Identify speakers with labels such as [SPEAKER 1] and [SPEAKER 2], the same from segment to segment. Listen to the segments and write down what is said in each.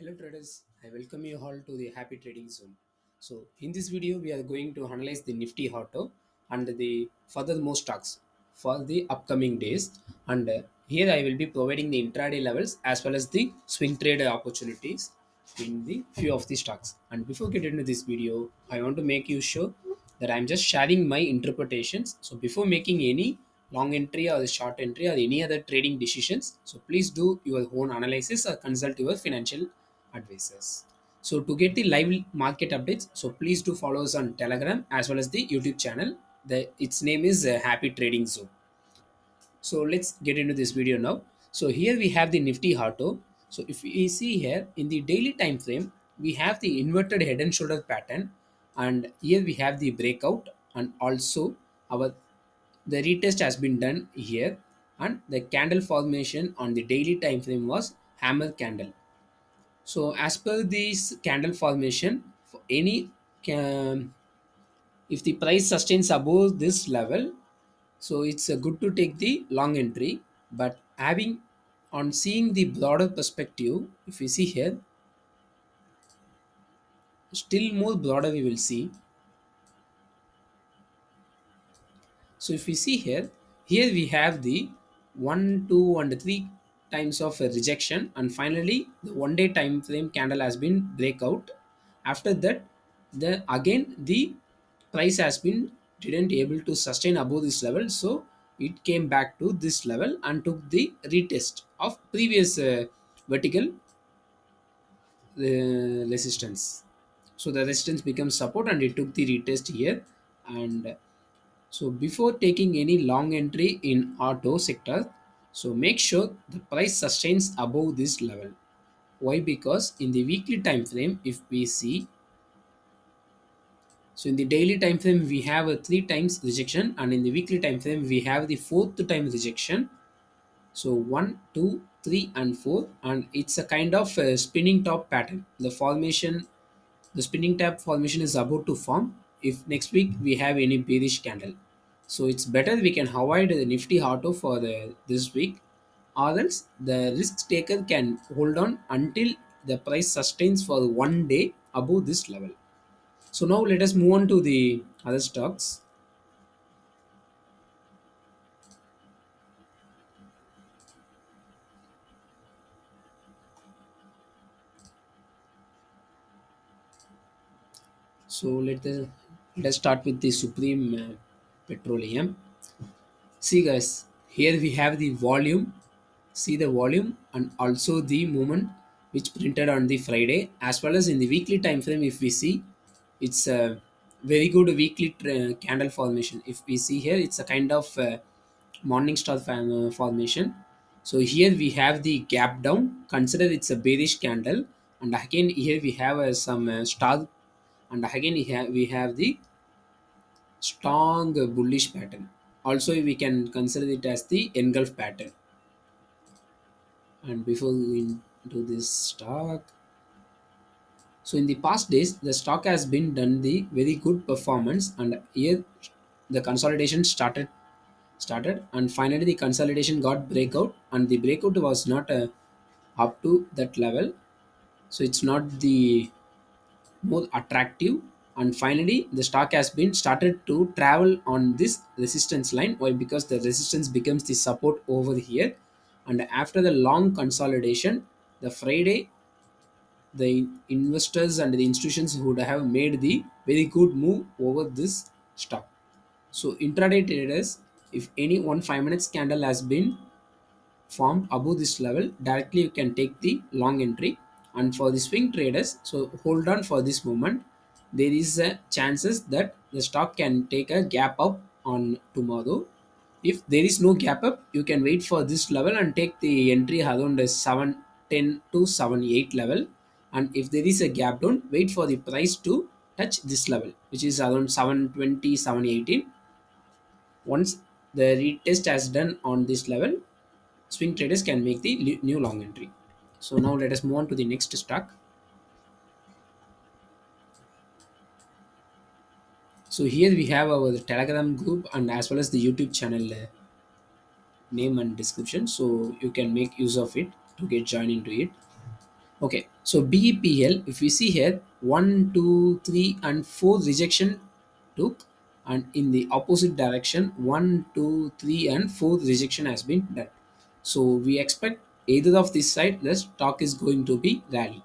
[SPEAKER 1] Hello traders, I welcome you all to the Happy Trading Zone. So in this video we are going to analyze the Nifty Auto and the furthermost stocks for the upcoming days, and here I will be providing the intraday levels as well as the swing trade opportunities in the few of the stocks. And before getting into this video, I want to make you sure that I'm just sharing my interpretations. So before making any long entry or short entry or any other trading decisions, so please do your own analysis or consult your financial advisors. So to get the live market updates, so please do follow us on Telegram as well as the YouTube channel. Its name is Happy Trading Zone. So let's get into this video now. So here we have the Nifty Auto. So if we see here in the daily time frame, we have the inverted head and shoulder pattern, and here we have the breakout, and also our the retest has been done here, and the candle formation on the daily time frame was hammer candle. So as per this candle formation, for any can, if the price sustains above this level, so it's good to take the long entry. But having on seeing the broader perspective, if we see here, still more broader we will see. So if we see here, here we have the 1, 2 and 3 times of a rejection, and finally the 1 day time frame candle has been breakout. After that, the again the price has been didn't able to sustain above this level, so it came back to this level and took the retest of previous vertical resistance. So the resistance becomes support and it took the retest here. And so before taking any long entry in auto sector, so make sure the price sustains above this level. Why? Because in the weekly time frame, if we see, so in the daily time frame we have a 3 times rejection, and in the weekly time frame we have the fourth time rejection. So one, two, three, and four, and it's a kind of a spinning top pattern. The spinning top formation is about to form if next week we have any bearish candle. So it's better we can avoid the Nifty Auto for this week, or else the risk taker can hold on until the price sustains for 1 day above this level. So now let us move on to the other stocks. So let us start with the Supreme Petroleum. See guys, here we have the volume. See the volume and also the movement which printed on the Friday, as well as in the weekly time frame. If we see, it's a very good weekly candle formation. If we see here, it's a kind of morning star formation. So here we have the gap down. Consider it's a bearish candle, and again here we have some star, and again we have the strong bullish pattern. Also, we can consider it as the engulf pattern. And before we into this stock, so in the past days, the stock has been done the very good performance, and here the consolidation started, and finally the consolidation got breakout, and the breakout was not up to that level, so it's not the more attractive. And finally the stock has been started to travel on this resistance line. Why? Because the resistance becomes the support over here, and after the long consolidation, the Friday, the investors and the institutions would have made the very good move over this stock. So intraday traders, if any one 5 minutes candle has been formed above this level, directly you can take the long entry. And for the swing traders, so hold on for this moment. There is a chances that the stock can take a gap up on tomorrow. If there is no gap up, you can wait for this level and take the entry around the 710 to 78 level. And if there is a gap down, wait for the price to touch this level, which is around 720, 718. Once the retest has done on this level, swing traders can make the new long entry. So now let us move on to the next stock. So here we have our Telegram group and as well as the YouTube channel name and description. So you can make use of it to get joined into it. Okay, so BEPL, if we see here, one, two, three, and four rejection took, and in the opposite direction, one, two, three, and four rejection has been done. So we expect either of this side, the stock is going to be rally.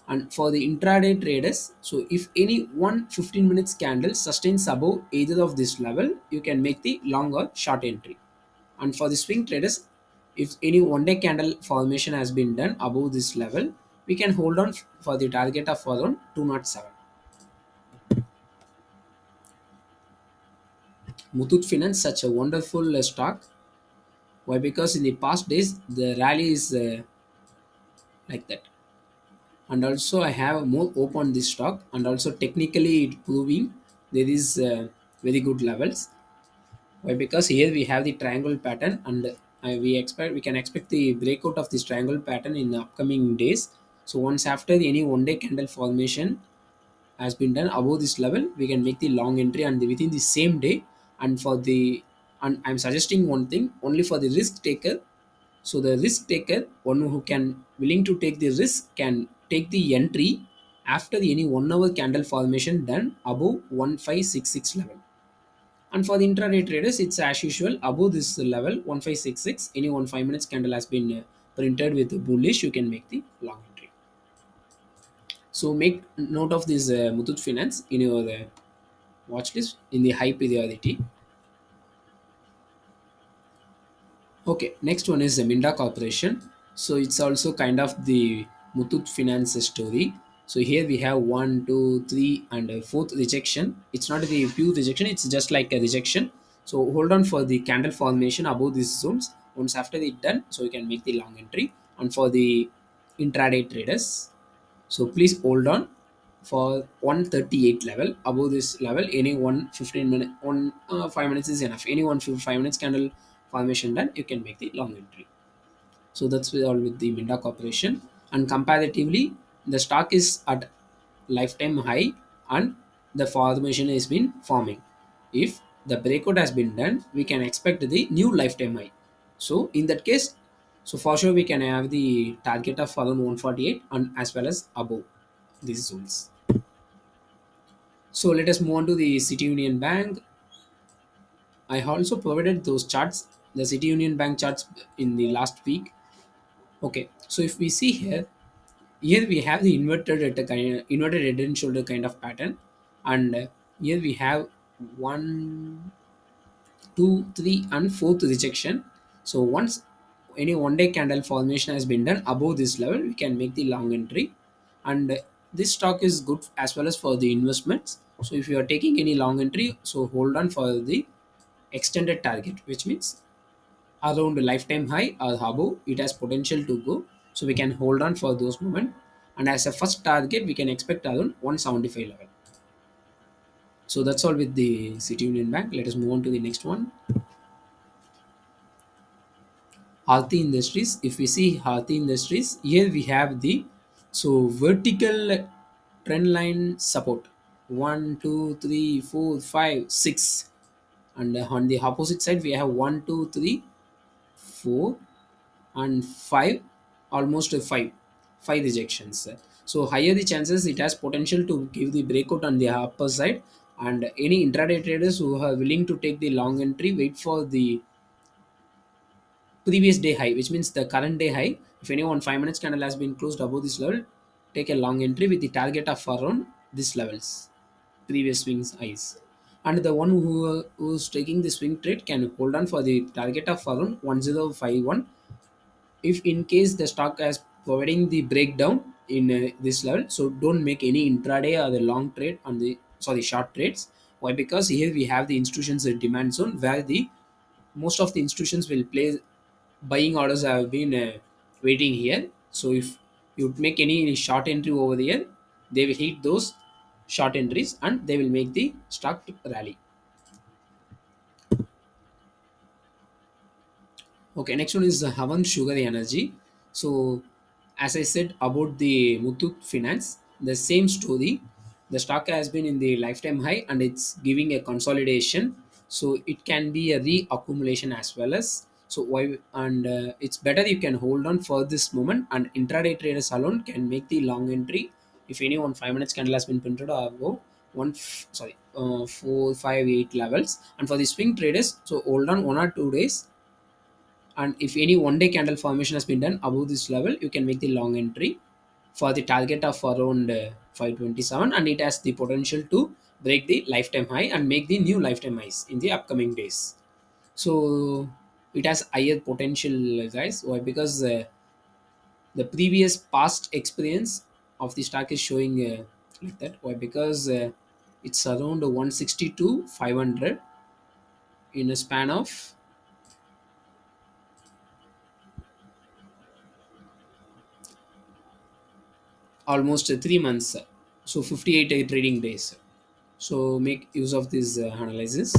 [SPEAKER 1] And for the intraday traders, so if any one 15 minutes candle sustains above either of this level, you can make the long or short entry. And for the swing traders, if any one day candle formation has been done above this level, we can hold on for the target of around 207. Muthoot Finance, such a wonderful stock. Why? Because in the past days, the rally is like that. And also, I have more hope on this stock, and also technically it proving there is very good levels. Why? Because here we have the triangle pattern, and we can expect the breakout of this triangle pattern in the upcoming days. So once after any one day candle formation has been done above this level, we can make the long entry and within the same day. And for the and I'm suggesting one thing only for the risk taker. So the risk taker, one who can willing to take the risk, can take the entry after any 1 hour candle formation done above 1566 level. And for the intraday traders, it's as usual above this level 1566. Any one 5 minutes candle has been printed with bullish, you can make the long entry. So make note of this Muthoot Finance in your watch list in the high periodicity. Okay, next one is the Minda Corporation. So it's also kind of the Muthoot Finance story. So here we have one, two, three, and a fourth rejection. It's not the pure rejection; it's just like a rejection. So hold on for the candle formation above these zones. Once after it done, so you can make the long entry. And for the intraday traders, so please hold on for 138 level. Above this level, any one 15 minute, 5 minutes is enough. Any 5 minutes candle formation done, you can make the long entry. So that's all with the Minda Corporation. And comparatively, the stock is at lifetime high, and the formation has been forming. If the breakout has been done, we can expect the new lifetime high. So in that case, so for sure we can have the target of around 148 and as well as above these zones. So let us move on to the City Union Bank. I also provided those charts, the City Union Bank charts in the last week. Okay, so if we see here, here we have the inverted head and shoulder kind of pattern, and here we have one, two, three, and fourth rejection. So once any one day candle formation has been done above this level, we can make the long entry, and this stock is good as well as for the investments. So if you are taking any long entry, so hold on for the extended target, which means around a lifetime high or above, it has potential to go. So we can hold on for those moment. And as a first target, we can expect around 175 level. So that's all with the City Union Bank. Let us move on to the next one. Hathi Industries. If we see Hathi Industries, here we have the so vertical trend line support. One, two, three, four, five, six. And on the opposite side, we have one, two, three, four, and five, almost five rejections. So higher the chances it has potential to give the breakout on the upper side. And any intraday traders who are willing to take the long entry, wait for the previous day high, which means the current day high. If any one 5 minutes candle has been closed above this level, take a long entry with the target of around these levels, previous swings highs. And the one who's taking the swing trade can hold on for the target of around 1051. If in case the stock has providing the breakdown in this level, so don't make any intraday or the long trade on the sorry short trades. Why? Because here we have the institutions demand zone where the most of the institutions will place buying orders have been waiting here. So if you make any short entry over there, they will hit those short entries and they will make the stock rally. Okay, next one is Havan Sugar Energy. So, as I said about the Muthoot Finance, the same story. The stock has been in the lifetime high and it's giving a consolidation. So, it can be a reaccumulation as well as. So why? And it's better you can hold on for this moment, and intraday traders alone can make the long entry if any one 5 minutes candle has been printed above sorry 458 levels. And for the swing traders, so hold on 1 or 2 days, and if any one day candle formation has been done above this level, you can make the long entry for the target of around 527, and it has the potential to break the lifetime high and make the new lifetime highs in the upcoming days. So it has higher potential, guys. Why? Because the previous past experience of the stock is showing like that. Why? Because it's around 160 to 500 in a span of almost 3 months. So 58 trading days. So make use of this analysis.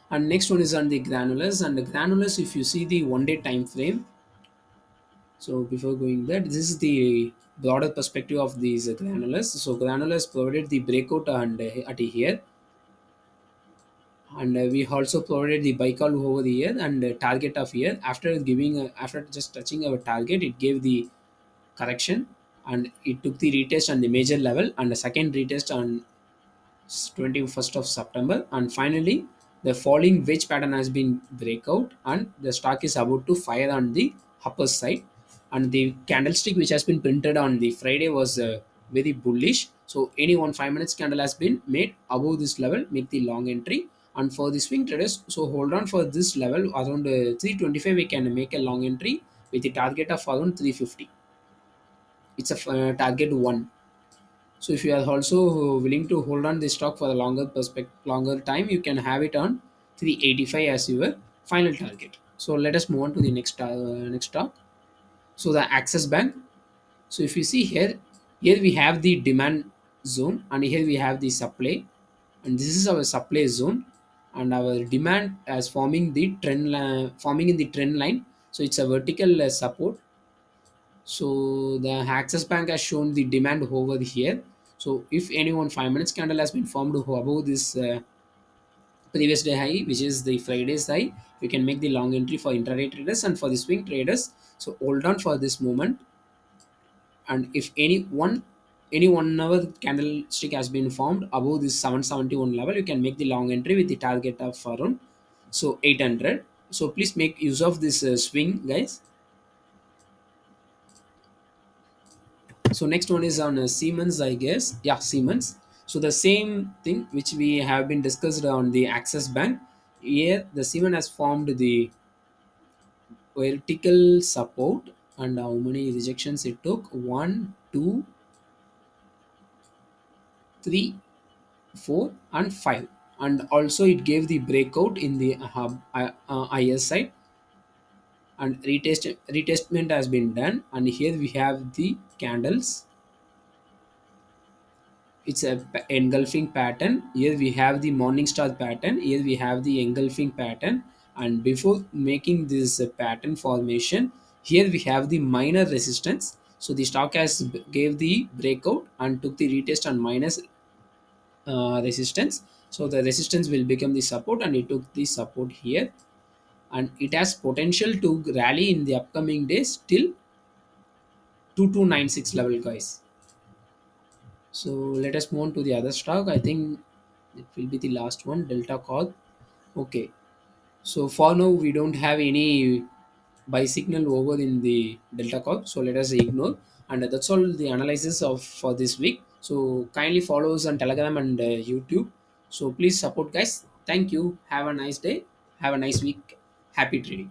[SPEAKER 1] And next one is on the granulars. And the granulars, if you see the 1 day time frame, so before going there, this is the broader perspective of these granulars. So granulars provided the breakout and at here, and we also provided the buy call over the year and target of here. After giving after just touching our target, it gave the correction, and it took the retest on the major level and the second retest on 21st of September. And finally, the falling wedge pattern has been breakout, and the stock is about to fire on the upper side. And the candlestick which has been printed on the Friday was very bullish. So any one 5 minutes candle has been made above this level, make the long entry. And for the swing traders, so hold on for this level around 325. We can make a long entry with the target of around 350. It's a target one. So if you are also willing to hold on this stock for a longer time, you can have it on 385 as your final target. So let us move on to the next stock. So the Axis Bank. So if you see here, here we have the demand zone, and here we have the supply, and this is our supply zone, and our demand as forming the forming in the trend line. So it's a vertical support. So the Axis Bank has shown the demand over here. So if any one 5 minutes candle has been formed above this previous day high, which is the Friday's high, we can make the long entry for intraday traders and for the swing traders. So hold on for this moment, and if any 1 hour candlestick has been formed above this 771 level, you can make the long entry with the target of around 800. So please make use of this swing, guys. So next one is on Siemens, I guess. Yeah, Siemens. So the same thing which we have been discussed on the Axis Bank. Here the Siemens has formed the vertical support, and how many rejections it took? One, two, three, four, and five. And also it gave the breakout in the hub IS side, and retestment has been done. And here we have the candles. It's a engulfing pattern. Here we have the morning star pattern, here we have the engulfing pattern. And before making this pattern formation, here we have the minor resistance. So the stock has gave the breakout and took the retest on minus resistance. So the resistance will become the support, and it took the support here, and it has potential to rally in the upcoming days till 2296 level, guys. So let us move on to the other stock. I think it will be the last one, Delta Corp. Okay. So for now, we don't have any buy signal over in the Delta Corp. So let us ignore. And that's all the analysis of for this week. So kindly follow us on Telegram and YouTube. So please support, guys. Thank you. Have a nice day. Have a nice week. Happy trading.